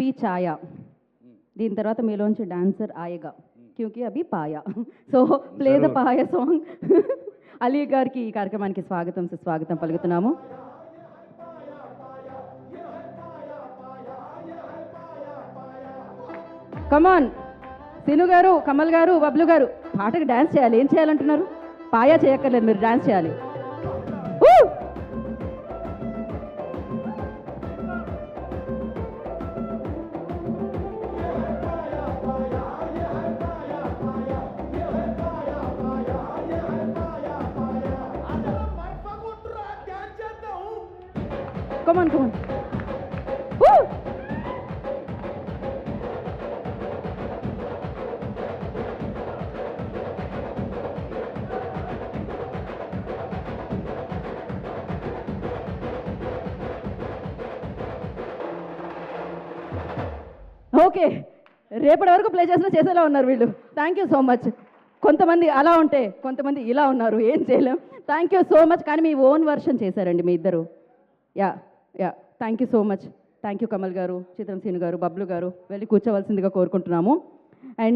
P ఛాయ, దీని తర్వాత మీలోంచి డాన్సర్ ఆయేగా క్యూకి అభి పాయా. So play the Paaya song. Ali గారికి ఈ కార్యక్రమానికి స్వాగతం సుస్వాగతం పలుకుతున్నాము. కమాన్ సిను గారు, కమల్ గారు, బబ్లు గారు, పాటకి డ్యాన్స్ చేయాలి. ఏం చేయాలంటున్నారు? పాయా చేయక్కర్లేదు, మీరు డ్యాన్స్ చేయాలి. కమాన్ కమాన్. ఓకే, రేపటి వరకు ప్లే చేసేలా ఉన్నారు వీళ్ళు. Thank you so much. కొంతమంది అలా ఉంటే కొంతమంది ఇలా ఉన్నారు, ఏం చేయలేం. Thank you so much. కానీ మీ ఓన్ వర్షన్ చేశారండి మీ ఇద్దరు. Yeah yeah, thank you so much. Thank you Kamal గారు, చిత్రం సీను గారు, బబ్లు గారు. వెళ్ళి కూర్చోవలసిందిగా కోరుకుంటున్నాము. అండ్